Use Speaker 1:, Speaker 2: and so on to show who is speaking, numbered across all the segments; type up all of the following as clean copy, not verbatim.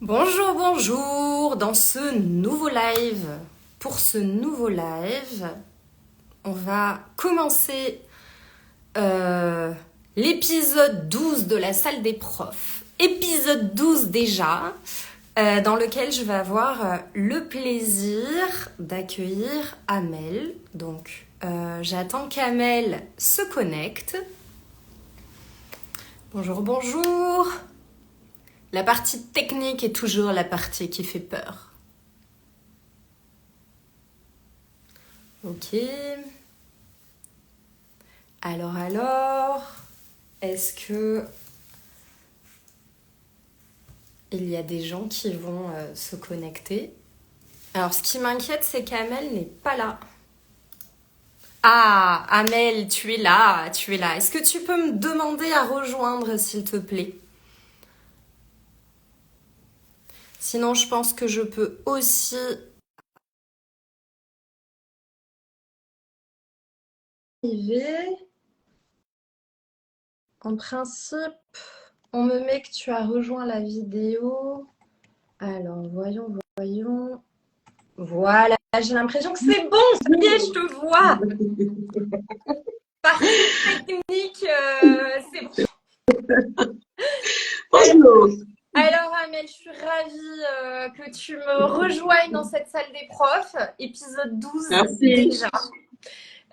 Speaker 1: Bonjour, bonjour, dans ce nouveau live. Pour ce nouveau live, on va commencer euh, l'épisode 12 de la salle des profs. Épisode 12 déjà, dans lequel je vais avoir le plaisir d'accueillir Amel. Donc, j'attends qu'Amel se connecte. Bonjour, bonjour. La partie technique est toujours la partie qui fait peur. Ok. Alors, est-ce que il y a des gens qui vont se connecter? Alors, ce qui m'inquiète, c'est qu'Amel n'est pas là. Ah, Amel, tu es là, tu es là. Est-ce que tu peux me demander à rejoindre, s'il te plaît? Sinon, je pense que je peux aussi arriver. En principe, on me met que tu as rejoint la vidéo. Alors, voyons. Voilà, j'ai l'impression que c'est bon, ça y est, je te vois. Partie technique, c'est bon.
Speaker 2: Bonjour.
Speaker 1: Alors, Amel, je suis ravie que tu me rejoignes dans cette salle des profs, épisode 12
Speaker 2: Merci.
Speaker 1: déjà.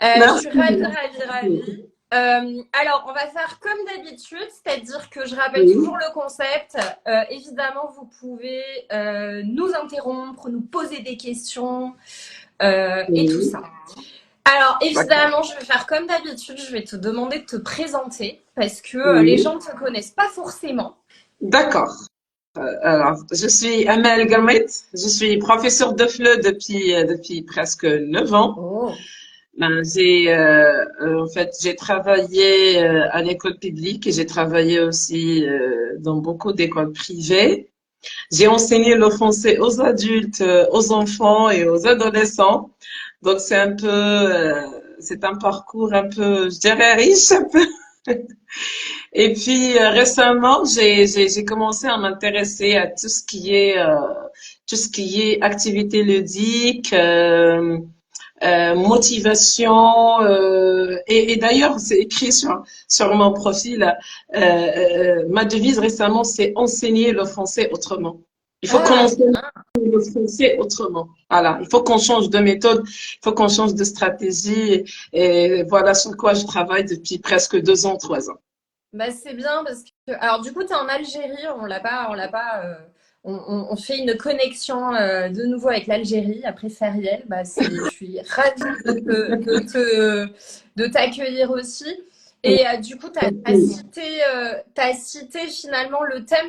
Speaker 1: Je suis
Speaker 2: Merci.
Speaker 1: ravie. Alors, on va faire comme d'habitude, c'est-à-dire que je rappelle
Speaker 2: Oui.
Speaker 1: toujours le concept. Évidemment, vous pouvez nous interrompre, nous poser des questions et tout
Speaker 2: Oui.
Speaker 1: ça. Alors,
Speaker 2: D'accord.
Speaker 1: évidemment, je vais faire comme d'habitude, je vais te demander de te présenter parce que les
Speaker 2: Oui.
Speaker 1: gens ne te connaissent pas forcément.
Speaker 2: D'accord. Alors, je suis Amel Gamet. Je suis professeure de FLE depuis presque 9 ans.
Speaker 1: Oh.
Speaker 2: En fait, j'ai travaillé à l'école publique et j'ai travaillé aussi dans beaucoup d'écoles privées. J'ai enseigné le français aux adultes, aux enfants et aux adolescents. Donc c'est un parcours un peu, je dirais, riche un peu. Et puis récemment, j'ai commencé à m'intéresser à tout ce qui est activité ludique, motivation. Et d'ailleurs, c'est écrit sur mon profil. Ma devise récemment, c'est enseigner le français autrement. Il faut qu'on
Speaker 1: Ah,
Speaker 2: enseigne
Speaker 1: bien.
Speaker 2: le français autrement. Voilà, il faut qu'on change de méthode, il faut qu'on change de stratégie. Et voilà sur quoi je travaille depuis presque 2 ans, 3 ans.
Speaker 1: Bah, c'est bien parce que. Alors, du coup, tu es en Algérie, on fait une connexion de nouveau avec l'Algérie après Feriel. Bah, je suis ravie de t'accueillir aussi. Et du coup, tu as
Speaker 2: Oui,
Speaker 1: cité, t'as cité finalement le thème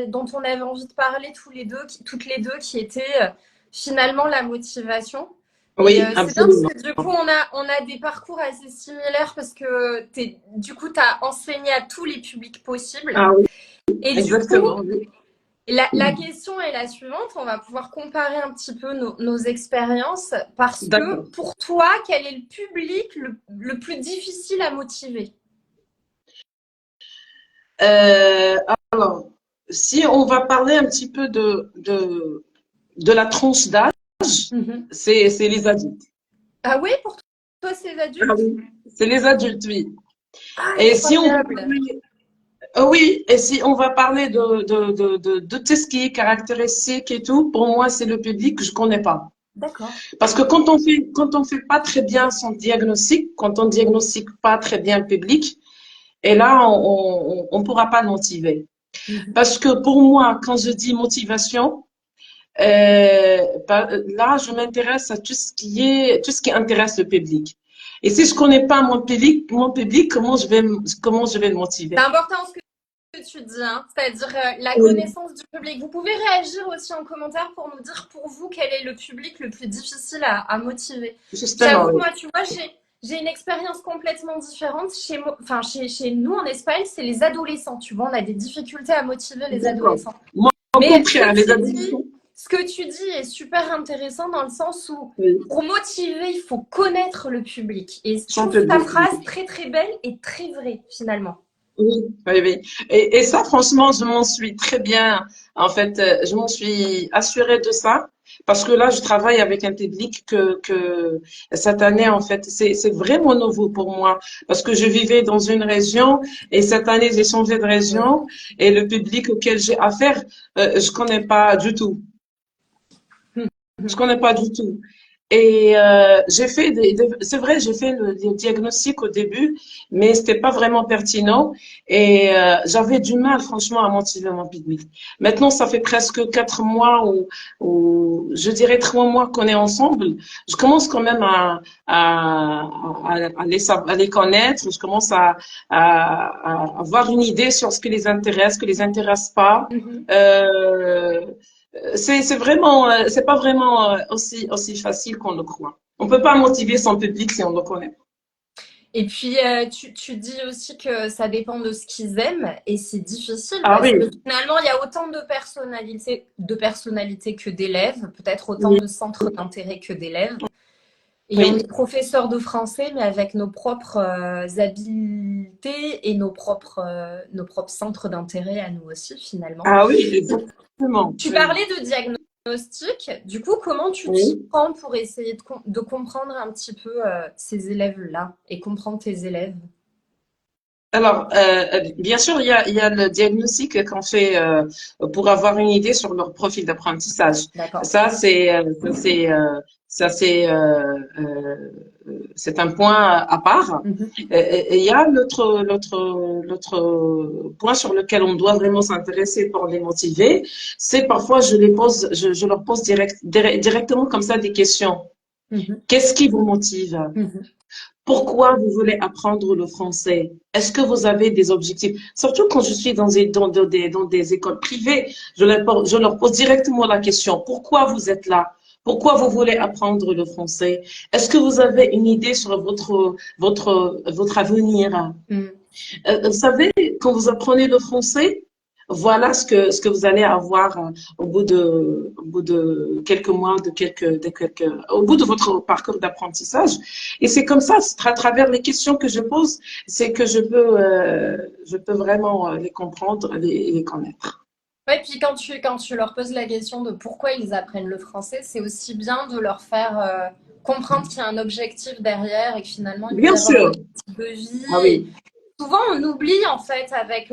Speaker 1: dont on avait envie de parler toutes les deux, qui était finalement la motivation. Et
Speaker 2: oui,
Speaker 1: c'est bien parce
Speaker 2: absolument.
Speaker 1: que du coup, on a des parcours assez similaires parce que du coup, tu as enseigné à tous les publics possibles.
Speaker 2: Ah oui,
Speaker 1: Et du coup,
Speaker 2: exactement. Oui.
Speaker 1: la question est la suivante. On va pouvoir comparer un petit peu nos expériences parce que
Speaker 2: D'accord.
Speaker 1: pour toi, quel est le public le plus difficile à motiver?
Speaker 2: Euh, alors, si on va parler un petit peu de la tranche d'âge,
Speaker 1: Mhm.
Speaker 2: c'est les adultes.
Speaker 1: Ah oui, pour toi, c'est les
Speaker 2: Ah
Speaker 1: adultes?
Speaker 2: oui, c'est les adultes, oui.
Speaker 1: Ah,
Speaker 2: Et si on va
Speaker 1: incroyable.
Speaker 2: parler, oui, et si on va parler de tout ce qui est caractéristique et tout, pour moi, c'est le public que je connais pas.
Speaker 1: D'accord.
Speaker 2: Parce que quand on fait pas très bien son diagnostic, quand on diagnostique pas très bien le public, et là, on pourra pas le motiver.
Speaker 1: Mhm.
Speaker 2: Parce que pour moi, quand je dis motivation, là, je m'intéresse à tout ce qui intéresse le public. Et si je connais pas mon public, comment je vais le
Speaker 1: C'est
Speaker 2: motiver?
Speaker 1: important ce que tu dis, hein, c'est-à-dire la
Speaker 2: Oui,
Speaker 1: connaissance du public. Vous pouvez réagir aussi en commentaire pour nous dire pour vous quel est le public le plus difficile à motiver.
Speaker 2: justement,
Speaker 1: J'avoue que
Speaker 2: oui.
Speaker 1: moi, tu vois, j'ai une expérience complètement différente. Chez nous en Espagne, c'est les adolescents. Tu vois, on a des difficultés à motiver les
Speaker 2: D'accord.
Speaker 1: adolescents.
Speaker 2: Moi, au
Speaker 1: Mais
Speaker 2: contraire, les adolescents,
Speaker 1: ce que tu dis est super intéressant dans le sens où
Speaker 2: oui,
Speaker 1: pour motiver, il faut connaître le public. Et je
Speaker 2: son
Speaker 1: trouve ta
Speaker 2: public,
Speaker 1: phrase
Speaker 2: oui.
Speaker 1: très très belle et très vraie finalement.
Speaker 2: Oui, oui, oui. Et ça, franchement, je m'en suis très bien, en fait, je m'en suis assurée de ça, parce que là, je travaille avec un public que cette année, en fait, c'est vraiment nouveau pour moi, parce que je vivais dans une région et cette année, j'ai changé de
Speaker 1: Oui.
Speaker 2: région et le public auquel j'ai affaire, je connais pas du tout. Je connais pas du tout. Et j'ai fait c'est vrai, j'ai fait le diagnostic au début, mais c'était pas vraiment pertinent et j'avais du mal franchement à motiver mon public. Maintenant, ça fait presque 4 mois ou je dirais 3 mois qu'on est ensemble. Je commence quand même à les connaître. Je commence à avoir une idée sur ce qui les intéresse, ce qui les intéresse pas.
Speaker 1: Mhm.
Speaker 2: Euh, c'est vraiment, c'est pas vraiment aussi facile qu'on le croit. On peut pas motiver son public si on le connaît pas.
Speaker 1: Et puis, tu dis aussi que ça dépend de ce qu'ils aiment et c'est difficile
Speaker 2: Ah
Speaker 1: parce que
Speaker 2: oui,
Speaker 1: finalement, il y a autant de personnalités que d'élèves, peut-être autant
Speaker 2: oui,
Speaker 1: de centres d'intérêt que d'élèves. Et on
Speaker 2: oui.
Speaker 1: est professeur de français, mais avec nos propres habiletés et nos propres centres d'intérêt à nous aussi, finalement.
Speaker 2: Ah oui, exactement.
Speaker 1: Tu
Speaker 2: Oui,
Speaker 1: parlais de diagnostic. Du coup, comment tu t'y
Speaker 2: oui.
Speaker 1: prends pour essayer de comprendre un petit peu ces élèves-là et comprendre tes élèves?
Speaker 2: Alors, bien sûr, il y a le diagnostic qu'on fait pour avoir une idée sur leur profil d'apprentissage.
Speaker 1: D'accord.
Speaker 2: Ça, ça, c'est, euh, euh, c'est un point à part.
Speaker 1: Mhm.
Speaker 2: Et il y a l'autre point sur lequel on doit vraiment s'intéresser pour les motiver, c'est parfois je leur pose directement comme ça des questions.
Speaker 1: Mhm.
Speaker 2: Qu'est-ce qui vous motive?
Speaker 1: Mhm.
Speaker 2: Pourquoi vous voulez apprendre le français? Est-ce que vous avez des objectifs? Surtout quand je suis dans des écoles privées, je leur pose directement la question. Pourquoi vous êtes là? Pourquoi vous voulez apprendre le français? Est-ce que vous avez une idée sur votre avenir?
Speaker 1: Mhm.
Speaker 2: Vous savez, quand vous apprenez le français, voilà ce que vous allez avoir au bout de quelques mois, au bout de votre parcours d'apprentissage. Et c'est comme ça, c'est à travers les questions que je pose, c'est que je peux vraiment les comprendre et les connaître.
Speaker 1: Ouais, puis quand tu leur poses la question de pourquoi ils apprennent le français, c'est aussi bien de leur faire comprendre qu'il y a un objectif derrière et que finalement il peut y
Speaker 2: Bien
Speaker 1: avoir un
Speaker 2: sûr.
Speaker 1: objectif de
Speaker 2: Ah
Speaker 1: vie. Et
Speaker 2: oui.
Speaker 1: souvent on oublie en fait avec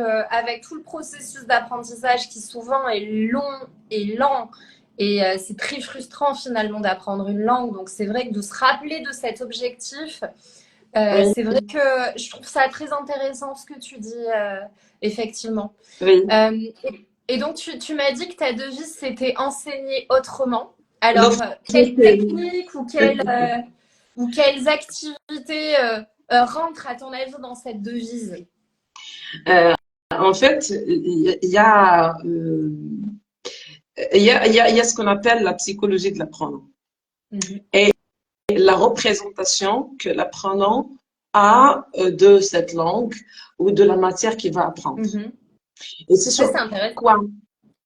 Speaker 1: tout le processus d'apprentissage qui souvent est long et lent et c'est très frustrant finalement d'apprendre une langue. Donc c'est vrai que de se rappeler de cet objectif,
Speaker 2: Oui,
Speaker 1: c'est vrai que je trouve ça très intéressant ce que tu dis effectivement.
Speaker 2: oui.
Speaker 1: Euh, et donc, tu m'as dit que ta devise, c'était enseigner autrement.
Speaker 2: Le
Speaker 1: Alors, quelles
Speaker 2: français.
Speaker 1: techniques ou quelles activités rentrent, à ton avis, dans cette devise?
Speaker 2: Euh, En fait, il y a ce qu'on appelle la psychologie de l'apprenant.
Speaker 1: Mhm,
Speaker 2: Et la représentation que l'apprenant a de cette langue ou de la matière qu'il va apprendre.
Speaker 1: mhm.
Speaker 2: Et c'est
Speaker 1: Ça,
Speaker 2: sur
Speaker 1: c'est intéressant.
Speaker 2: quoi,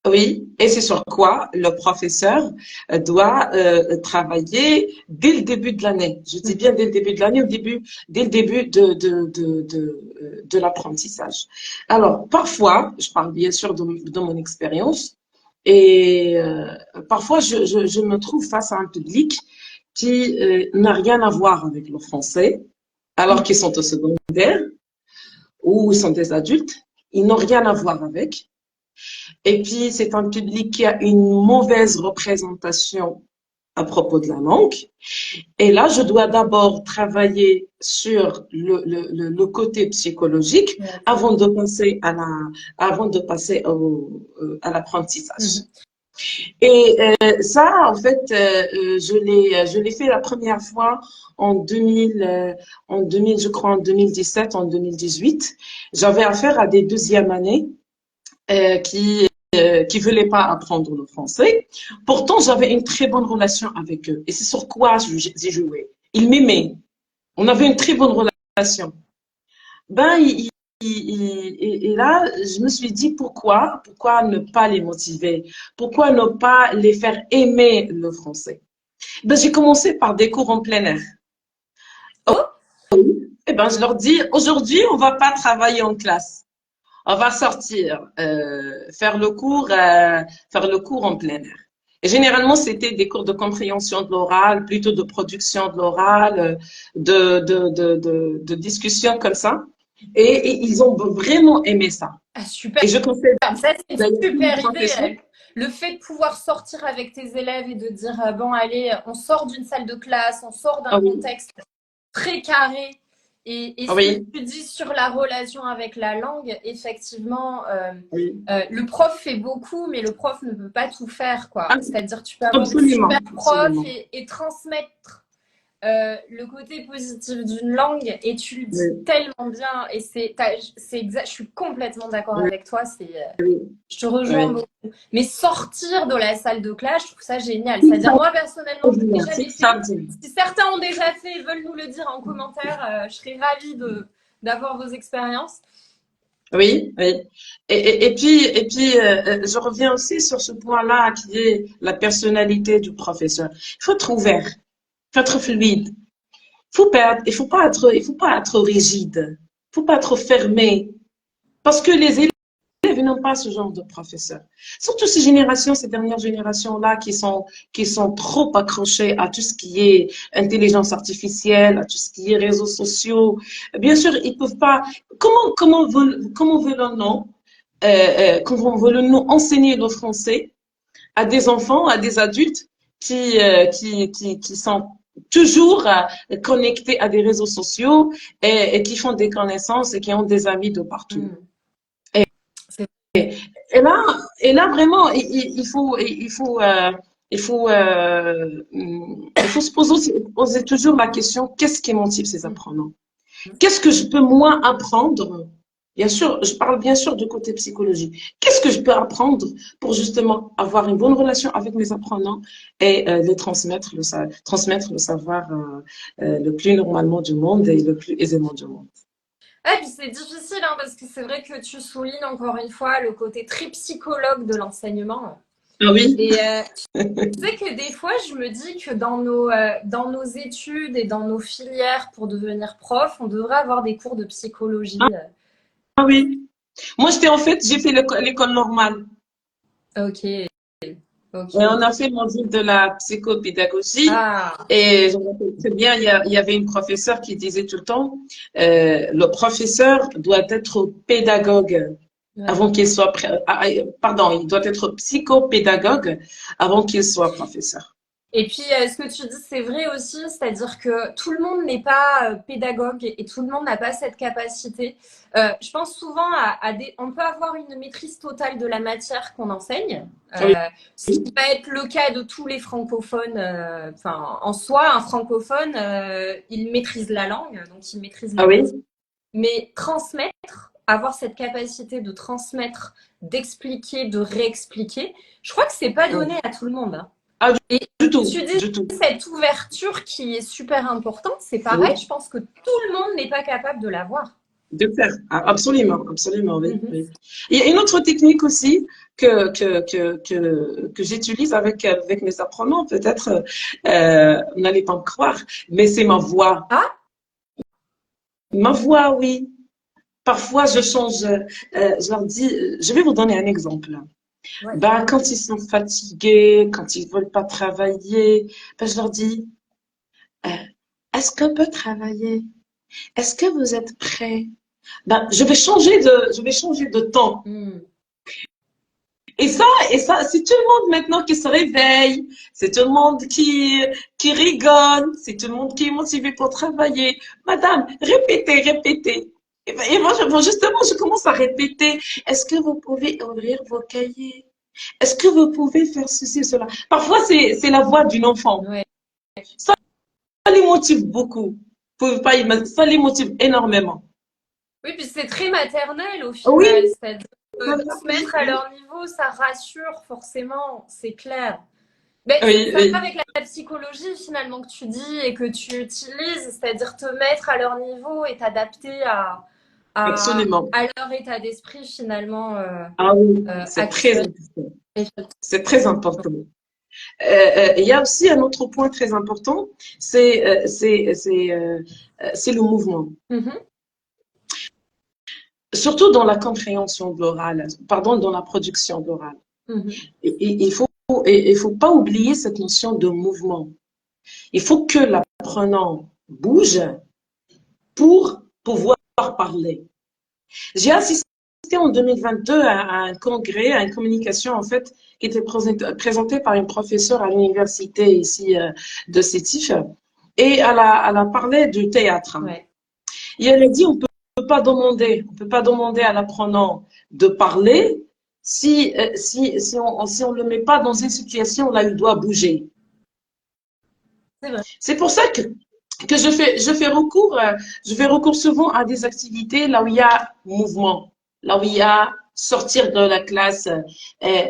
Speaker 2: oui, et c'est sur quoi le professeur doit travailler dès le début de l'année. Je dis bien
Speaker 1: Mhm,
Speaker 2: dès le début de l'année, dès le début de l'apprentissage. Alors, parfois, je parle bien sûr de mon expérience, et parfois je me trouve face à un public qui n'a rien à voir avec le français, alors qu'ils sont au secondaire ou ils sont des adultes, ils n'ont rien à voir avec. Et puis, c'est un public qui a une mauvaise représentation à propos de la langue. Et là, je dois d'abord travailler sur le côté psychologique
Speaker 1: d'accord.
Speaker 2: avant de passer à l'apprentissage.
Speaker 1: Mhm,
Speaker 2: Et ça, en fait, je l'ai fait la première fois en 2000, je crois en 2017, en 2018. J'avais affaire à des deuxièmes années qui voulaient pas apprendre le français. Pourtant, j'avais une très bonne relation avec eux. Et c'est sur quoi j'ai joué. Ils m'aimaient. On avait une très bonne relation. Ben, et là, je me suis dit pourquoi ne pas les motiver? Pourquoi ne pas les faire aimer le français? Ben, j'ai commencé par des cours en plein air.
Speaker 1: oh,
Speaker 2: Eh ben, je leur dis, aujourd'hui, on va pas travailler en classe. on va sortir, faire le cours en plein air. Et généralement, c'était des cours de compréhension de l'oral, plutôt de production de l'oral, de discussion comme ça. Et ils ont vraiment aimé ça.
Speaker 1: Ah, super.
Speaker 2: Et je conseille
Speaker 1: Ça, c'est une
Speaker 2: d'ailleurs tous les
Speaker 1: super idée.
Speaker 2: professeurs.
Speaker 1: Le fait de pouvoir sortir avec tes élèves et de dire, bon, allez, on sort d'une salle de classe, on sort d'un
Speaker 2: Ah oui,
Speaker 1: contexte très carré. Et
Speaker 2: ah
Speaker 1: ce que
Speaker 2: oui,
Speaker 1: tu dis sur la relation avec la langue, effectivement,
Speaker 2: oui.
Speaker 1: le prof fait beaucoup, mais le prof ne peut pas tout faire, quoi.
Speaker 2: Ah,
Speaker 1: C'est-à-dire, tu peux avoir des
Speaker 2: absolument,
Speaker 1: super profs
Speaker 2: absolument.
Speaker 1: et transmettre le côté positif d'une langue et tu le dis
Speaker 2: Oui,
Speaker 1: tellement bien et c'est exact, je suis complètement d'accord
Speaker 2: oui,
Speaker 1: avec toi,
Speaker 2: oui,
Speaker 1: je te rejoins
Speaker 2: oui.
Speaker 1: beaucoup. Mais sortir de la salle de classe, je trouve ça génial.
Speaker 2: C'est
Speaker 1: C'est-à-dire, moi, personnellement, je l'ai
Speaker 2: c'est
Speaker 1: jamais fait.
Speaker 2: extraordinaire.
Speaker 1: Si certains ont déjà fait et veulent nous le dire en commentaire, je serais ravie d'avoir vos expériences.
Speaker 2: Oui, oui. Je reviens aussi sur ce point-là qui est la personnalité du professeur. Il faut être ouvert, il faut être fluide. Il faut pas être rigide. Il faut pas être fermé. Parce que les élèves n'ont pas ce genre de professeur. Surtout ces dernières générations-là qui sont trop accrochées à tout ce qui est intelligence artificielle, à tout ce qui est réseaux sociaux. Bien sûr, ils peuvent pas. Comment veulent-nous, comment voulons-nous enseigner le français à des enfants, à des adultes qui sont toujours connectés à des réseaux sociaux et qui font des connaissances et qui ont des amis de partout.
Speaker 1: Mm. C'est
Speaker 2: Et là, et là vraiment, il faut se poser toujours la question, qu'est-ce qui motive ces
Speaker 1: mm.
Speaker 2: apprenants? Qu'est-ce que je peux moi apprendre? Bien sûr, je parle bien sûr du côté psychologie. Qu'est-ce que je peux apprendre pour justement avoir une bonne relation avec mes apprenants et les transmettre le savoir le plus normalement du monde et le plus aisément du monde.
Speaker 1: Ah, puis c'est difficile, hein, parce que c'est vrai que tu soulignes encore une fois le côté très psychologue de l'enseignement.
Speaker 2: Ah oui,
Speaker 1: Et tu sais que des fois, je me dis que dans nos études et dans nos filières pour devenir prof, on devrait avoir des cours de psychologie.
Speaker 2: ah oui. Moi, j'ai fait l'école normale.
Speaker 1: Ok,
Speaker 2: Et
Speaker 1: ok.
Speaker 2: on a fait le module de la psychopédagogie.
Speaker 1: Ah,
Speaker 2: Et je me rappelle très bien, il y avait une professeure qui disait tout le temps, le professeur doit être pédagogue
Speaker 1: ouais.
Speaker 2: avant qu'il soit, pardon, il doit être psychopédagogue avant qu'il soit professeur.
Speaker 1: Et puis, ce que tu dis, c'est vrai aussi, c'est-à-dire que tout le monde n'est pas pédagogue et tout le monde n'a pas cette capacité. Je pense souvent à des... On peut avoir une maîtrise totale de la matière qu'on enseigne,
Speaker 2: Oui,
Speaker 1: ce qui va être le cas de tous les francophones. Enfin, en soi, un francophone, il maîtrise la langue, donc il maîtrise
Speaker 2: ah
Speaker 1: la
Speaker 2: oui,
Speaker 1: matière. Mais transmettre, avoir cette capacité de transmettre, d'expliquer, de réexpliquer, je crois que c'est pas donné à tout le monde, hein.
Speaker 2: ah,
Speaker 1: Et
Speaker 2: du tout,
Speaker 1: tu dis
Speaker 2: du tout.
Speaker 1: cette ouverture qui est super importante, c'est pareil,
Speaker 2: Oui.
Speaker 1: je pense que tout le monde n'est pas capable de l'avoir.
Speaker 2: De faire, absolument, absolument, oui,
Speaker 1: Mhm.
Speaker 2: oui. Il y a une autre technique aussi que j'utilise avec mes apprenants, peut-être, vous n'allez pas me croire, mais c'est ma voix.
Speaker 1: Ah,
Speaker 2: Ma voix, oui. Parfois, je change, je leur dis, je vais vous donner un exemple.
Speaker 1: ouais,
Speaker 2: Bah, quand ils sont fatigués, quand ils veulent pas travailler, bah, je leur dis, euh, est-ce qu'on peut travailler? Est-ce que vous êtes prêts? Ben, je vais changer de temps.
Speaker 1: mm,
Speaker 2: Et ça, c'est tout le monde maintenant qui se réveille, c'est tout le monde qui rigole, c'est tout le monde qui est motivé pour travailler. Madame, répétez, répétez. Et moi, justement, je commence à répéter. Est-ce que vous pouvez ouvrir vos cahiers? Est-ce que vous pouvez faire ceci, cela? Parfois, c'est la voix d'une enfant.
Speaker 1: ouais.
Speaker 2: Ça les motive beaucoup. Vous pouvez pas imaginer, ça les motive énormément.
Speaker 1: Oui, puis c'est très maternel au
Speaker 2: Oui,
Speaker 1: final, c'est-à-dire que de
Speaker 2: voilà,
Speaker 1: se
Speaker 2: oui,
Speaker 1: mettre à
Speaker 2: oui,
Speaker 1: leur niveau, ça rassure forcément, c'est clair. Mais
Speaker 2: oui,
Speaker 1: ça va
Speaker 2: oui,
Speaker 1: avec la psychologie finalement que tu dis et que tu utilises, c'est-à-dire te mettre à leur niveau et t'adapter
Speaker 2: absolument.
Speaker 1: à leur état d'esprit finalement
Speaker 2: Ah oui, c'est très
Speaker 1: actuel.
Speaker 2: important. C'est très important. Il y a aussi un autre point très important, c'est le mouvement.
Speaker 1: Mhm.
Speaker 2: surtout dans la compréhension de l'oral, pardon, dans la production de l'oral.
Speaker 1: Mhm.
Speaker 2: Il faut pas oublier cette notion de mouvement. Il faut que l'apprenant bouge pour pouvoir parler. J'ai assisté en 2022 à un congrès, à une communication en fait, qui était présentée par une professeure à l'université ici de Sétif. Et elle a parlé du théâtre.
Speaker 1: Ouais.
Speaker 2: Et elle a dit, on peut pas demander à l'apprenant de parler si on le met pas dans une situation où là, il doit bouger.
Speaker 1: C'est vrai.
Speaker 2: C'est pour ça que je fais recours souvent à des activités là où il y a mouvement, là où il y a sortir de la classe,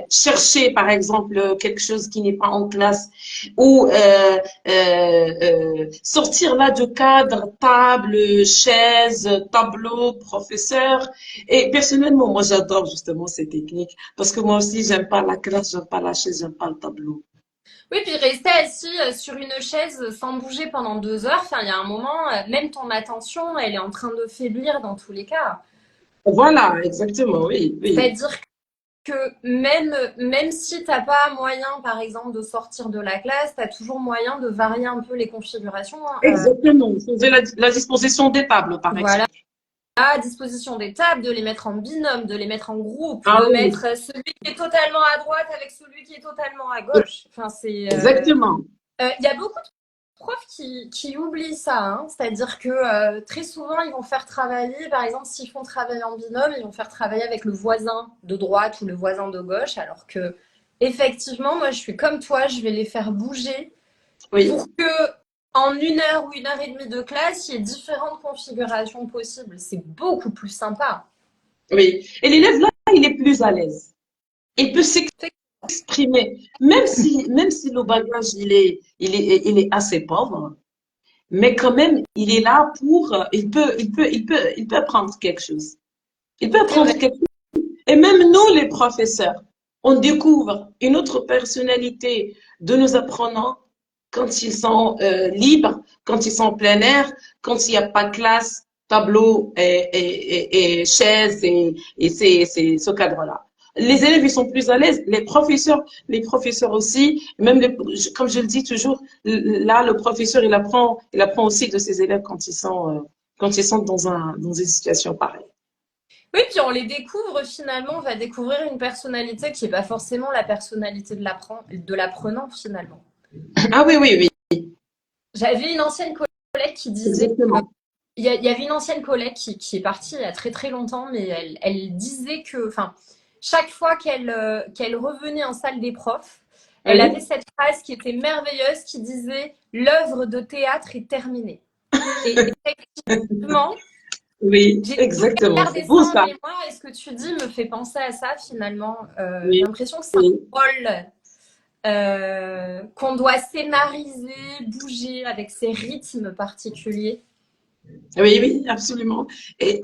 Speaker 2: chercher par exemple quelque chose qui n'est pas en classe ou sortir là du cadre, table, chaise, tableau, professeur. Et personnellement, moi j'adore justement ces techniques parce que moi aussi j'aime pas la classe, j'aime pas la chaise, j'aime pas le tableau.
Speaker 1: Oui, puis rester assis sur une chaise sans bouger pendant 2 heures, enfin, il y a un moment, même ton attention, elle est en train de faiblir dans tous les cas.
Speaker 2: Voilà, exactement, oui, oui.
Speaker 1: C'est-à-dire que même si t'as pas moyen, par exemple, de sortir de la classe, tu as toujours moyen de varier un peu les configurations, hein.
Speaker 2: Exactement. Faisait la disposition des tables, par
Speaker 1: Voilà,
Speaker 2: exemple.
Speaker 1: à disposition des tables, de les mettre en binôme, de les mettre en groupe,
Speaker 2: Ah
Speaker 1: de
Speaker 2: oui,
Speaker 1: mettre celui qui est totalement à droite avec celui qui est totalement à gauche. Enfin,
Speaker 2: exactement.
Speaker 1: il y a beaucoup de profs qui oublient ça, hein. C'est-à-dire que très souvent, ils vont faire travailler, par exemple, s'ils font travailler en binôme, ils vont faire travailler avec le voisin de droite ou le voisin de gauche, alors que, effectivement, moi, je suis comme toi, je vais les faire bouger
Speaker 2: Oui,
Speaker 1: pour que, en 1 heure ou 1 heure et demie de classe, il y ait différentes configurations possibles. C'est beaucoup plus sympa.
Speaker 2: oui. Et l'élève là, il est plus à l'aise. Il peut s'exprimer, même si le bagage il est assez pauvre, mais quand même, il est là pour, il peut apprendre quelque chose. Il peut
Speaker 1: C'est vrai.
Speaker 2: apprendre quelque chose. Et même nous, les professeurs, on découvre une autre personnalité de nos apprenants quand ils sont libres, quand ils sont en plein air, quand il n'y a pas de classe, tableau et chaise et c'est ce cadre-là. Les élèves, ils sont plus à l'aise. Les professeurs aussi, même comme je le dis toujours, là, le professeur, il apprend aussi de ses élèves quand ils sont dans une situation pareille.
Speaker 1: Oui, puis on les découvre finalement, on va découvrir une personnalité qui n'est pas forcément la personnalité de l'apprenant finalement.
Speaker 2: Ah oui, oui, oui,
Speaker 1: J'avais une ancienne collègue qui disait,
Speaker 2: exactement.
Speaker 1: il y avait une ancienne collègue qui est partie il y a très très longtemps, mais elle disait que, enfin, chaque fois qu'elle revenait en salle des profs, elle avait
Speaker 2: Oui.
Speaker 1: cette phrase qui était merveilleuse qui disait l'œuvre de théâtre est terminée. Et effectivement,
Speaker 2: Oui,
Speaker 1: j'ai
Speaker 2: exactement. C'est
Speaker 1: gardé ça
Speaker 2: pour
Speaker 1: en
Speaker 2: ça.
Speaker 1: mémoire et ce que tu dis me fait penser à ça finalement. J'ai
Speaker 2: Oui,
Speaker 1: l'impression que c'est un
Speaker 2: oui,
Speaker 1: rôle qu'on doit scénariser, bouger avec ses rythmes particuliers.
Speaker 2: oui, oui, absolument. Et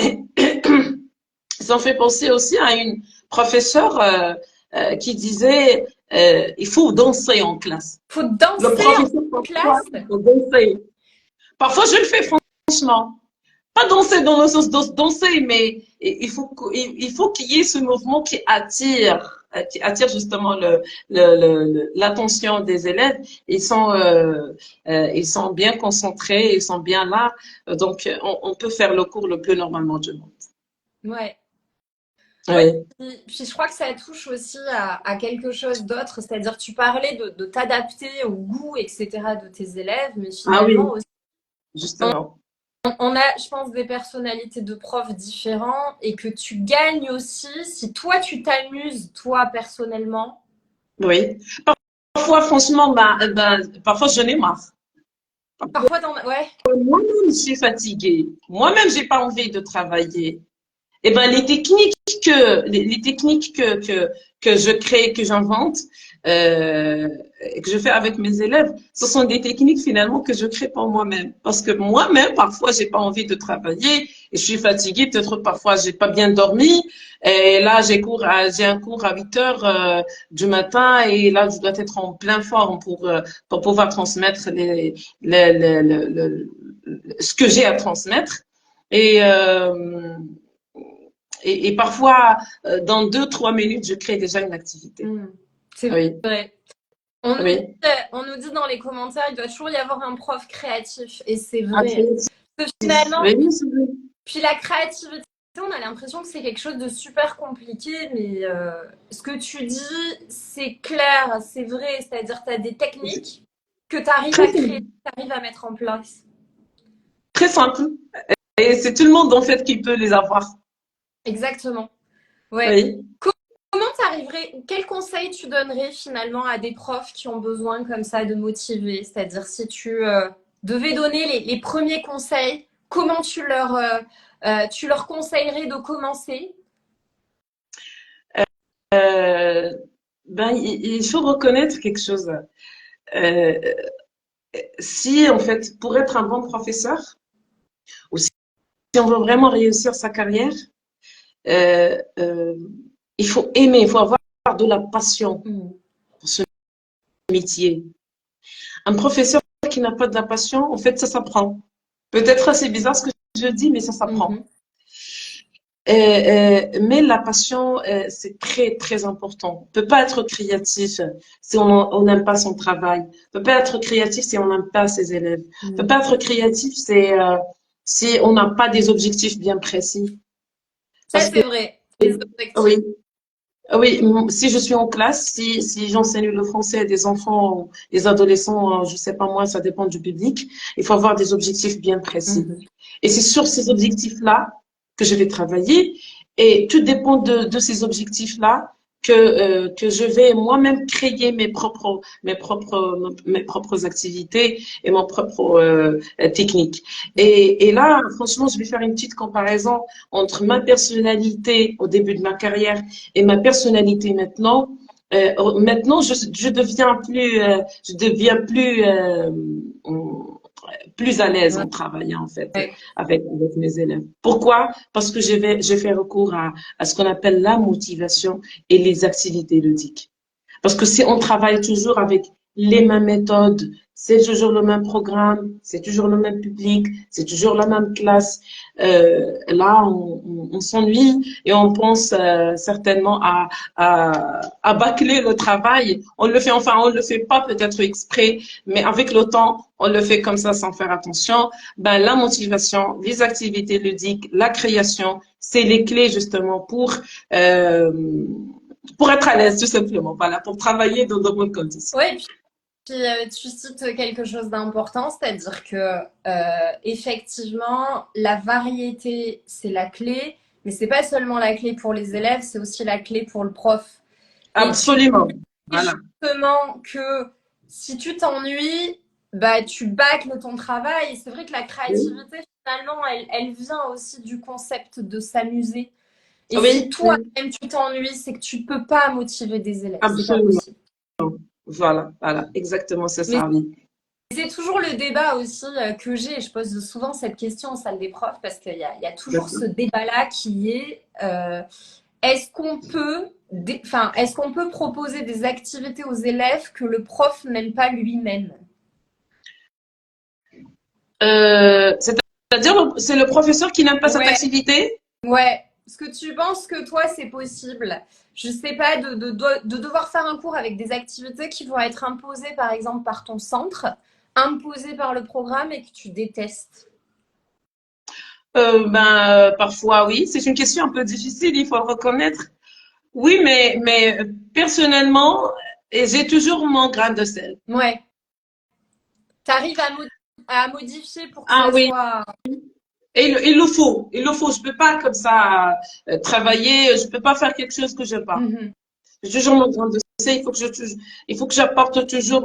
Speaker 2: ça me fait penser aussi à une professeure qui disait il faut danser en classe.
Speaker 1: Faut
Speaker 2: Le
Speaker 1: danser
Speaker 2: professeur,
Speaker 1: en
Speaker 2: parfois,
Speaker 1: classe.
Speaker 2: il faut danser. Parfois, je le fais franchement. Pas danser dans le sens de danser, mais il faut qu'il y ait ce mouvement qui attire justement l'attention des élèves. Ils sont bien concentrés, ils sont bien là. Donc, on peut faire le cours le plus normalement du monde.
Speaker 1: Ouais. Ouais.
Speaker 2: Oui.
Speaker 1: Puis je crois que ça touche aussi à quelque chose d'autre, c'est-à-dire tu parlais de t'adapter au goût, etc. de tes élèves, mais
Speaker 2: Ah
Speaker 1: finalement
Speaker 2: oui,
Speaker 1: aussi,
Speaker 2: justement.
Speaker 1: on a, je pense, des personnalités de profs différents et que tu gagnes aussi si toi tu t'amuses, toi personnellement.
Speaker 2: Oui. Parfois, franchement, parfois, je n'ai marre.
Speaker 1: Parfois, ouais,
Speaker 2: Moi-même, je suis fatiguée. Moi-même, j'ai pas envie de travailler. Eh ben, les techniques que je crée, que j'invente, et que je fais avec mes élèves, ce sont des techniques finalement que je crée pour moi-même. Parce que moi-même, parfois, j'ai pas envie de travailler et je suis fatiguée. Peut-être parfois, j'ai pas bien dormi. Et là, j'ai un cours à 8 heures du matin et là, je dois être en pleine forme pour pouvoir transmettre ce que j'ai à transmettre. Et et parfois, dans 2, 3 minutes, je crée déjà une activité.
Speaker 1: C'est
Speaker 2: Oui,
Speaker 1: vrai.
Speaker 2: oui.
Speaker 1: On nous dit dans les commentaires, il doit toujours y avoir un prof créatif. Et c'est vrai.
Speaker 2: Activité.
Speaker 1: Parce que finalement,
Speaker 2: Oui, c'est vrai.
Speaker 1: puis la créativité, on a l'impression que c'est quelque chose de super compliqué, mais ce que tu dis, c'est clair, c'est vrai. C'est-à-dire que tu as des techniques que tu arrives
Speaker 2: Très
Speaker 1: à créer,
Speaker 2: simple.
Speaker 1: que tu arrives à mettre en place.
Speaker 2: Très simple. Et c'est tout le monde, en fait, qui peut les avoir.
Speaker 1: Exactement. Ouais.
Speaker 2: Oui.
Speaker 1: Comment t'arriverais, quel conseil tu donnerais finalement à des profs qui ont besoin comme ça de motiver? C'est-à-dire si tu devais donner les premiers conseils, comment tu leur conseillerais de commencer?
Speaker 2: Euh, ben, il faut reconnaître quelque chose. Euh, Si, en fait, pour être un bon professeur, ou si on veut vraiment réussir sa carrière, euh, euh, il faut aimer, il faut avoir de la passion
Speaker 1: Mm.
Speaker 2: pour ce métier. Un professeur qui n'a pas de la passion, en fait, ça s'apprend. Peut-être c'est bizarre ce que je dis, mais ça s'apprend.
Speaker 1: Mhm.
Speaker 2: Mais la passion, c'est très, très important. On ne peut pas être créatif si on n'aime pas son travail. On ne peut pas être créatif si on n'aime pas ses élèves. On ne peut
Speaker 1: Mm.
Speaker 2: pas être créatif si on n'a pas des objectifs bien précis.
Speaker 1: Ça,
Speaker 2: Parce que,
Speaker 1: c'est vrai. Les objectifs.
Speaker 2: oui, oui, si je suis en classe, si j'enseigne le français à des enfants, des adolescents, je sais pas moi, ça dépend du public, il faut avoir des objectifs bien précis.
Speaker 1: Mhm.
Speaker 2: Et c'est sur ces objectifs-là que je vais travailler. Et tout dépend de ces objectifs-là que je vais moi-même créer mes propres activités et mon propre technique. Et là, franchement, je vais faire une petite comparaison entre ma personnalité au début de ma carrière et ma personnalité maintenant. Maintenant, je deviens plus à l'aise
Speaker 1: Ouais.
Speaker 2: en travaillant en fait avec mes élèves. Pourquoi? Parce que j'ai fait recours à ce qu'on appelle la motivation et les activités ludiques. Parce que si on travaille toujours avec les mêmes méthodes, c'est toujours le même programme, c'est toujours le même public, c'est toujours la même classe, là, on s'ennuie et on pense certainement à bâcler le travail. On le fait, enfin, on le fait pas peut-être exprès, mais avec le temps, on le fait comme ça sans faire attention. Ben, la motivation, les activités ludiques, la création, c'est les clés justement euh, pour être à l'aise, tout simplement. Voilà, pour travailler dans de bonnes conditions.
Speaker 1: Ouais, puis tu cites quelque chose d'important, c'est-à-dire que effectivement, la variété, c'est la clé, mais c'est pas seulement la clé pour les élèves, c'est aussi la clé pour le prof. Et tu
Speaker 2: Absolument.
Speaker 1: dis
Speaker 2: Voilà.
Speaker 1: justement que si tu t'ennuies, bah tu bâcles ton travail. C'est vrai que la
Speaker 2: Oui,
Speaker 1: créativité, finalement, elle vient aussi du concept de s'amuser. Et si
Speaker 2: oui, oui,
Speaker 1: toi-même tu t'ennuies, c'est que tu peux pas motiver des élèves, c'est pas
Speaker 2: absolument.
Speaker 1: possible.
Speaker 2: Voilà, voilà, exactement, c'est
Speaker 1: Mais
Speaker 2: ça, oui.
Speaker 1: c'est toujours le débat aussi que j'ai, et je pose souvent cette question en salle des profs parce qu'il y a toujours ce
Speaker 2: D'accord.
Speaker 1: débat-là qui est est-ce qu'on peut, est-ce qu'on peut proposer des activités aux élèves que le prof n'aime pas lui-même?
Speaker 2: C'est-à-dire, c'est le professeur qui n'aime pas cette
Speaker 1: Ouais,
Speaker 2: activité?
Speaker 1: ouais. Est-ce que tu penses que toi c'est possible? Je sais pas, de devoir faire un cours avec des activités qui vont être imposées par exemple par ton centre, imposées par le programme et que tu détestes.
Speaker 2: Parfois, oui. C'est une question un peu difficile, il faut le reconnaître. Oui, mais personnellement, j'ai toujours mon grain de sel.
Speaker 1: Ouais. T'arrives à modifier pour que
Speaker 2: Ah
Speaker 1: ça
Speaker 2: oui,
Speaker 1: soit.
Speaker 2: et il le faut, il le faut. Je peux pas comme ça travailler, je peux pas faire quelque chose que j'aime pas.
Speaker 1: Mhm.
Speaker 2: J'ai toujours mon grain de sel, il faut que j'apporte toujours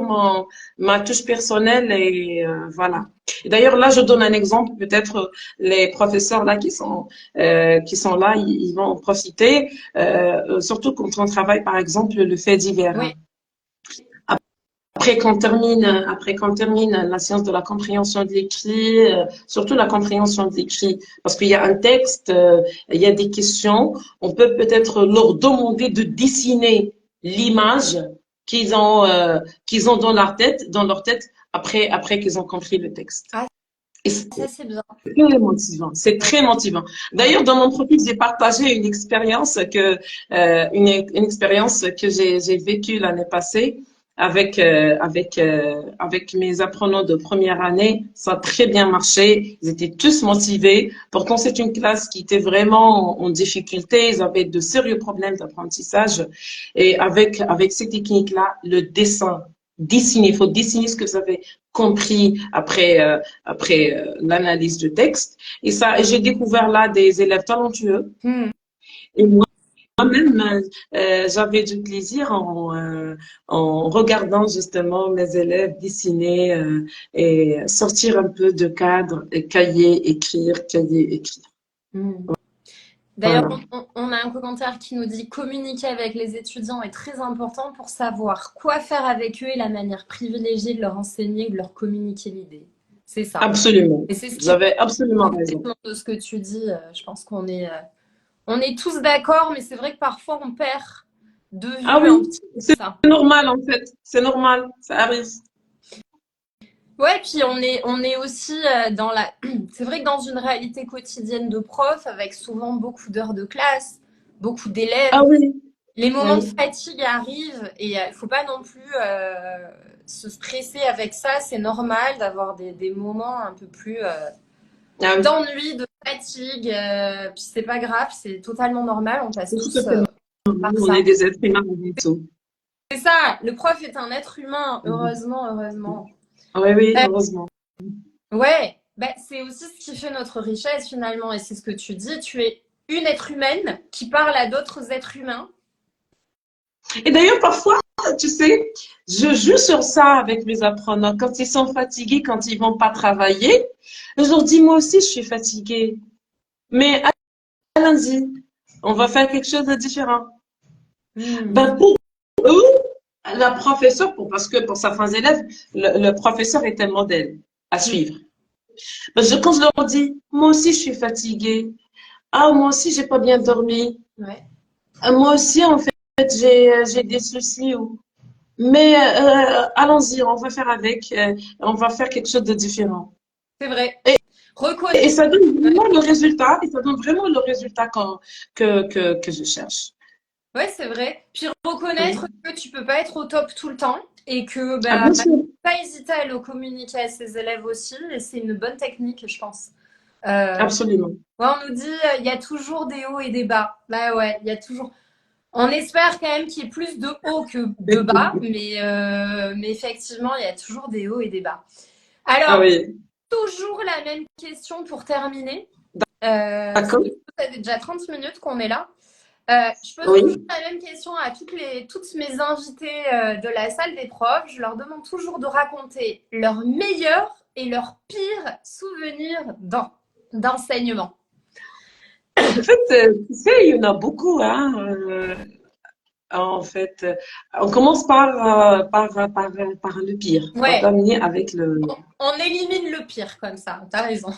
Speaker 2: ma touche personnelle et voilà. Et d'ailleurs là, je donne un exemple. Peut-être les professeurs là qui sont là, ils vont en profiter, surtout quand on travaille par exemple le fait divers.
Speaker 1: Oui,
Speaker 2: Après qu'on termine la science de la compréhension de l'écrit, surtout la compréhension de l'écrit, parce qu'il y a un texte, il y a des questions, on peut peut-être leur demander de dessiner l'image qu'ils ont dans leur tête après qu'ils ont compris le texte.
Speaker 1: ah,
Speaker 2: Et
Speaker 1: Ça, c'est bien.
Speaker 2: très motivant. C'est très motivant.
Speaker 1: Ouais.
Speaker 2: D'ailleurs, dans mon profil, j'ai partagé une expérience que j'ai vécue l'année passée avec mes apprenants de première année. Ça a très bien marché. Ils étaient tous motivés. Pourtant, c'est une classe qui était vraiment en difficulté. Ils avaient de sérieux problèmes d'apprentissage. Et avec ces techniques-là, le dessin, dessiner, il faut dessiner ce que vous avez compris après l'analyse du texte. Et ça, j'ai découvert là des élèves talentueux.
Speaker 1: Hmm.
Speaker 2: Et moi-même, j'avais du plaisir en regardant justement mes élèves dessiner et sortir un peu de cadre, et cahier, écrire.
Speaker 1: Hmm. D'ailleurs,
Speaker 2: Voilà.
Speaker 1: on a un commentaire qui nous dit communiquer avec les étudiants est très important pour savoir quoi faire avec eux et la manière privilégiée de leur enseigner ou de leur communiquer l'idée. C'est ça.
Speaker 2: Absolument.
Speaker 1: Et c'est ce
Speaker 2: Vous
Speaker 1: qui est
Speaker 2: avez absolument raison.
Speaker 1: important de ce que tu dis. Je pense on est tous d'accord, mais c'est vrai que parfois on perd de
Speaker 2: Ah
Speaker 1: vue un
Speaker 2: oui,
Speaker 1: petit
Speaker 2: c'est
Speaker 1: peu ça.
Speaker 2: normal en fait. C'est normal. Ça arrive.
Speaker 1: Ouais, puis on est aussi dans la. C'est vrai que dans une réalité quotidienne de prof, avec souvent beaucoup d'heures de classe, beaucoup
Speaker 2: Ah
Speaker 1: d'élèves,
Speaker 2: oui,
Speaker 1: les moments de
Speaker 2: oui.
Speaker 1: fatigue arrivent et il ne faut pas non plus se stresser avec ça. C'est normal d'avoir des moments un peu plus
Speaker 2: Ah oui.
Speaker 1: d'ennui, de fatigue. Puis c'est pas grave, c'est totalement normal. On passe
Speaker 2: C'est tout à
Speaker 1: tous
Speaker 2: fait
Speaker 1: par
Speaker 2: normal. On est
Speaker 1: ça.
Speaker 2: des êtres humains avant tout.
Speaker 1: C'est ça, le prof est un être humain,
Speaker 2: Mhm.
Speaker 1: heureusement, heureusement.
Speaker 2: Oui, oui,
Speaker 1: Euh,
Speaker 2: heureusement.
Speaker 1: ouais, bah, c'est aussi ce qui fait notre richesse finalement, et c'est ce que tu dis. Tu es une être humaine qui parle à d'autres êtres humains.
Speaker 2: Et d'ailleurs, parfois, tu sais, je joue sur ça avec mes apprenants. Quand ils sont fatigués, quand ils vont pas travailler, je leur dis, moi aussi, je suis fatiguée. Mais allons-y, on va faire quelque chose de différent.
Speaker 1: Hmm.
Speaker 2: Ben, pour eux, la professeure, parce que pour certains élèves, le professeur est un modèle à suivre. Ben, quand je leur dis, moi aussi, je suis fatiguée. Ah, moi aussi, j'ai pas bien dormi.
Speaker 1: Ouais,
Speaker 2: Moi aussi, en fait, j'ai des soucis. Mais allons-y, on va faire avec, on va faire quelque chose de différent.
Speaker 1: c'est vrai.
Speaker 2: Et, et
Speaker 1: Reconnaître.
Speaker 2: ça donne
Speaker 1: Ouais,
Speaker 2: vraiment le résultat, et ça donne vraiment le résultat que je cherche.
Speaker 1: ouais, c'est vrai. Puis reconnaître
Speaker 2: Oui.
Speaker 1: que tu peux pas être au top tout le temps et que
Speaker 2: Ah,
Speaker 1: bah,
Speaker 2: bien sûr,
Speaker 1: pas hésiter à le communiquer à ses élèves aussi. Et c'est une bonne technique, je pense. Euh,
Speaker 2: absolument.
Speaker 1: ouais, on nous dit il y a toujours des hauts et des bas. Bah ouais, il y a toujours. On espère quand même qu'il y ait plus de hauts que de bas, mais effectivement, il y a toujours des hauts et des bas.
Speaker 2: Ah
Speaker 1: Alors,
Speaker 2: oui,
Speaker 1: toujours la même question pour terminer. Parce
Speaker 2: d'accord.
Speaker 1: que ça fait déjà 30 minutes qu'on est là. Je pose toujours
Speaker 2: Oui.
Speaker 1: la même question à toutes mes invitées de la salle des profs. Je leur demande toujours de raconter leurs meilleurs et leurs pires souvenirs d'enseignement.
Speaker 2: En fait, tu sais, il y en a beaucoup, hein. En fait, on commence par le pire. On va
Speaker 1: Ouais,
Speaker 2: terminer avec le.
Speaker 1: on élimine le pire comme ça. T'as raison.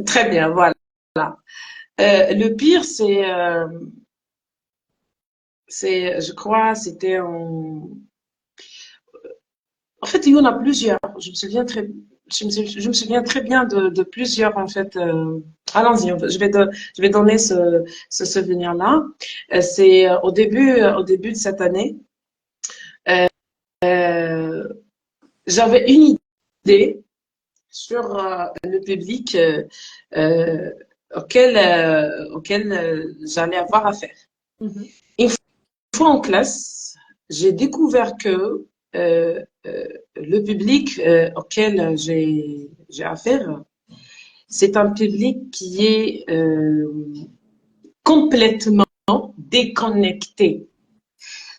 Speaker 2: Très bien, voilà. Le pire, je crois, c'était en fait, il y en a plusieurs. Je me souviens très bien de plusieurs, en fait. Allons-y, je vais donner ce souvenir-là. C'est au début de cette année. Euh, J'avais une idée sur le public euh, auquel j'allais avoir affaire.
Speaker 1: Mhm.
Speaker 2: Une fois en classe, j'ai découvert que le public auquel j'ai affaire, c'est un public qui est complètement déconnecté.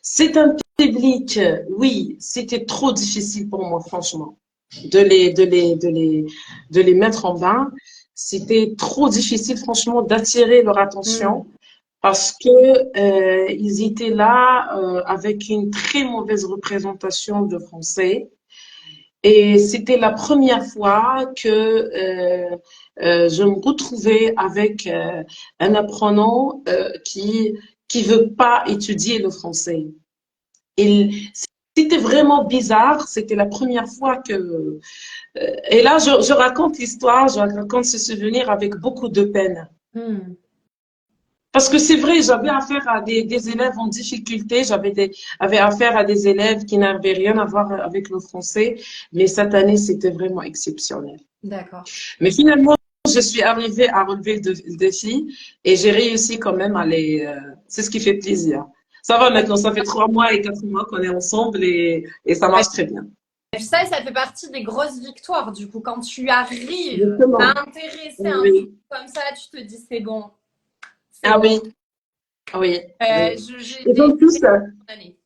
Speaker 2: C'est un public, oui, c'était trop difficile pour moi, franchement, de les mettre en bain. C'était trop difficile, franchement, d'attirer leur
Speaker 1: Mm.
Speaker 2: attention parce que ils étaient là avec une très mauvaise représentation de français. Et c'était la première fois que je me retrouvais avec un apprenant qui veut pas étudier le français. Il c'était vraiment bizarre. C'était la première fois que... Et là, je raconte l'histoire, je raconte ce souvenir avec beaucoup de peine.
Speaker 1: Hmm.
Speaker 2: Parce que c'est vrai, j'avais affaire à des élèves en difficulté, j'avais affaire à des élèves qui n'avaient rien à voir avec le français, mais cette année, c'était vraiment exceptionnel.
Speaker 1: D'accord.
Speaker 2: Mais finalement, je suis arrivée à relever le défi et j'ai réussi quand même à les... c'est ce qui fait plaisir. Ça va maintenant, ça fait 3 mois et 4 mois qu'on est ensemble et ça
Speaker 1: Ouais.
Speaker 2: marche très bien.
Speaker 1: Ça fait partie des grosses victoires. Du coup, quand tu arrives
Speaker 2: Justement.
Speaker 1: à intéresser un truc
Speaker 2: Oui.
Speaker 1: comme ça, tu te dis c'est bon, c'est
Speaker 2: Ah
Speaker 1: bon.
Speaker 2: oui, oui, oui.
Speaker 1: J'ai
Speaker 2: Ils
Speaker 1: des
Speaker 2: ont tous,
Speaker 1: années.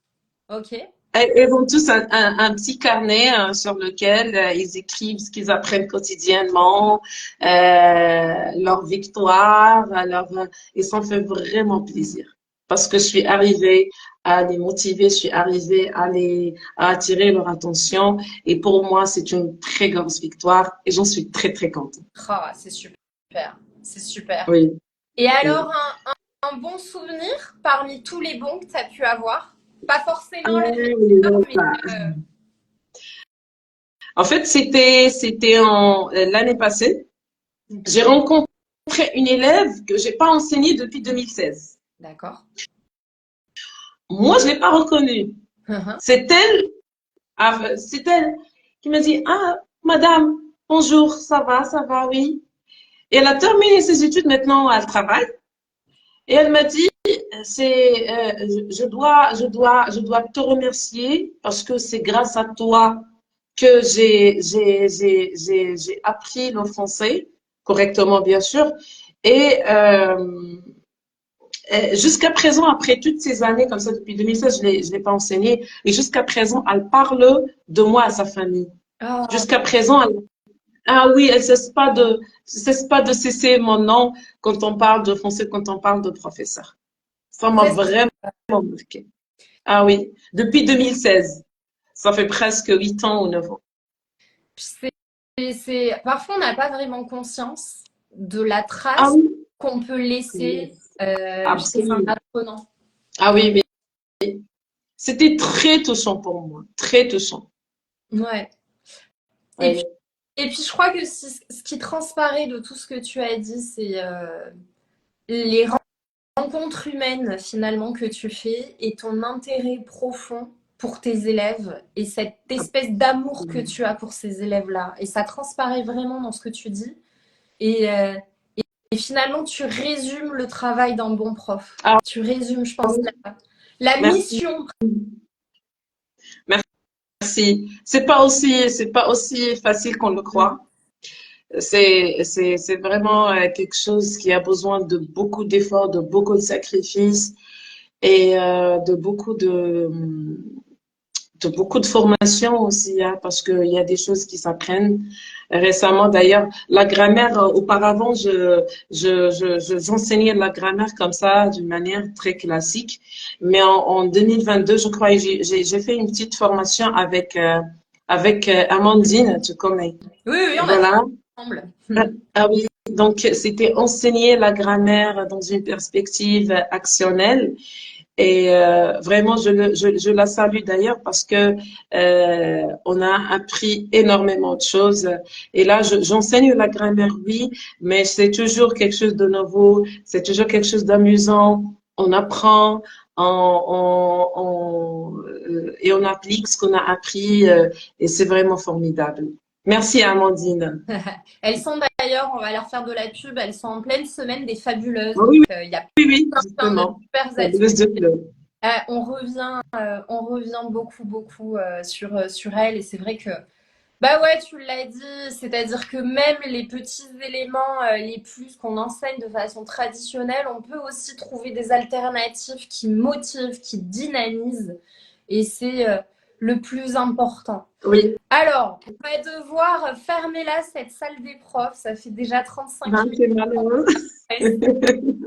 Speaker 1: Ok.
Speaker 2: ils ont tous un petit carnet sur lequel ils écrivent ce qu'ils apprennent quotidiennement, leurs victoires, et ça me fait vraiment plaisir. Parce que je suis arrivée à les motiver, je suis arrivée à attirer leur attention. Et pour moi, c'est une très grosse victoire et j'en suis très, très contente.
Speaker 1: Ah, c'est super. C'est super.
Speaker 2: Oui,
Speaker 1: Et
Speaker 2: oui.
Speaker 1: alors, un bon souvenir parmi tous les bons que tu as pu avoir? Pas
Speaker 2: Ah,
Speaker 1: forcément le
Speaker 2: oui,
Speaker 1: meilleur, mais
Speaker 2: voilà. En fait, c'était l'année passée. J'ai rencontré une élève que j'ai pas enseignée depuis 2016.
Speaker 1: d'accord.
Speaker 2: Moi, je l'ai pas reconnue.
Speaker 1: Mhm.
Speaker 2: C'est elle, c'est elle qui m'a dit, ah, madame, bonjour, ça va, oui. Et elle a terminé ses études, maintenant elle travaille. Et elle m'a dit, je dois te remercier parce que c'est grâce à toi que j'ai appris le français correctement, bien sûr. Et jusqu'à présent, après toutes ces années comme ça, depuis 2016, je l'ai pas enseigné. Et jusqu'à présent, elle parle de moi à sa famille.
Speaker 1: Ah,
Speaker 2: Jusqu'à présent, ah oui, elle cesse pas de cesser mon nom quand on parle de français, quand on parle de professeur. Ça m'a
Speaker 1: c'est
Speaker 2: vraiment marqué. Ah oui, depuis 2016. Ça fait presque 8 ans ou 9 ans.
Speaker 1: Parfois, on n'a pas vraiment conscience de la
Speaker 2: Ah
Speaker 1: trace
Speaker 2: oui,
Speaker 1: qu'on peut laisser chez un
Speaker 2: absolument.
Speaker 1: apprenant.
Speaker 2: Ah oui, mais c'était très touchant pour moi, très touchant.
Speaker 1: Ouais. Et puis,
Speaker 2: Oui.
Speaker 1: et puis, je crois que ce qui transparaît de tout ce que tu as dit, c'est les rencontres humaines finalement que tu fais et ton intérêt profond pour tes élèves et cette espèce d'amour que tu as pour ces élèves-là. Et ça transparaît vraiment dans ce que tu dis. Et, euh, et finalement, tu résumes le travail d'un bon prof.
Speaker 2: Ah
Speaker 1: Tu résumes, je pense,
Speaker 2: oui,
Speaker 1: la
Speaker 2: merci,
Speaker 1: mission.
Speaker 2: merci. C'est pas aussi facile qu'on le croit. C'est vraiment quelque chose qui a besoin de beaucoup d'efforts, de beaucoup de sacrifices et de beaucoup de formation aussi, hein, parce qu'il y a des choses qui s'apprennent récemment. D'ailleurs, la grammaire, auparavant, j'enseignais la grammaire comme ça, d'une manière très classique. Mais en 2022, je crois, j'ai fait une petite formation avec Amandine, tu connais.
Speaker 1: Oui, oui, on a fait
Speaker 2: Voilà.
Speaker 1: ensemble.
Speaker 2: Ah oui, donc c'était enseigner la grammaire dans une perspective actionnelle. Et vraiment, je la salue d'ailleurs parce que on a appris énormément de choses. Et là, j'enseigne la grammaire, oui, mais c'est toujours quelque chose de nouveau, c'est toujours quelque chose d'amusant. On apprend, et on applique ce qu'on a appris, et c'est vraiment formidable. Merci, Amandine.
Speaker 1: Elles sont d'ailleurs, on va leur faire de la pub, elles sont en pleine semaine des fabuleuses.
Speaker 2: Ah
Speaker 1: Donc,
Speaker 2: oui,
Speaker 1: il y a
Speaker 2: oui, oui,
Speaker 1: plein de
Speaker 2: justement.
Speaker 1: super
Speaker 2: Fabuleuse
Speaker 1: ateliers.
Speaker 2: de fleurs.
Speaker 1: On revient beaucoup sur elles. Et c'est vrai que, bah ouais, tu l'as dit, c'est-à-dire que même les petits éléments, les plus qu'on enseigne de façon traditionnelle, on peut aussi trouver des alternatives qui motivent, qui dynamisent. Et c'est le plus important.
Speaker 2: Oui,
Speaker 1: Alors, on va devoir fermer là cette salle des profs. Ça fait déjà 35
Speaker 2: ben,
Speaker 1: minutes.
Speaker 2: c'est malheureux.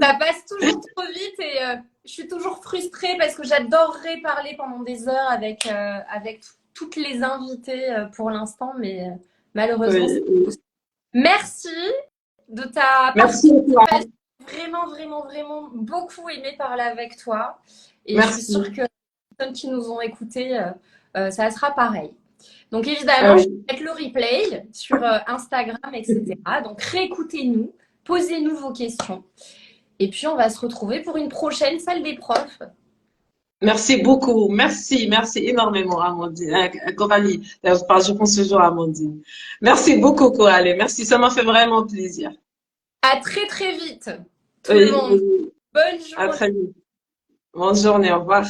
Speaker 1: Ça passe toujours trop vite et je suis toujours frustrée parce que j'adorerais parler pendant des heures avec toutes les invitées pour l'instant, mais malheureusement, c'est
Speaker 2: Oui,
Speaker 1: pas
Speaker 2: oui.
Speaker 1: possible. Merci de ta
Speaker 2: Merci à toi.
Speaker 1: participation. Vraiment beaucoup aimé parler avec toi. Et je suis sûre
Speaker 2: Merci.
Speaker 1: que les personnes qui nous ont écoutés ça sera pareil. Donc
Speaker 2: Ah
Speaker 1: évidemment, je vais
Speaker 2: oui.
Speaker 1: mettre le replay sur Instagram, etc. Donc réécoutez-nous, posez-nous vos questions. Et puis on va se retrouver pour une prochaine salle des profs.
Speaker 2: Merci beaucoup. Merci énormément, Amandine. Coralie, je pense toujours à Amandine. Merci beaucoup, Coralie. Merci, ça m'a fait vraiment plaisir.
Speaker 1: À très très vite, tout le
Speaker 2: Oui,
Speaker 1: monde.
Speaker 2: oui.
Speaker 1: Bonne
Speaker 2: À
Speaker 1: journée.
Speaker 2: très vite. Bonne journée, au revoir.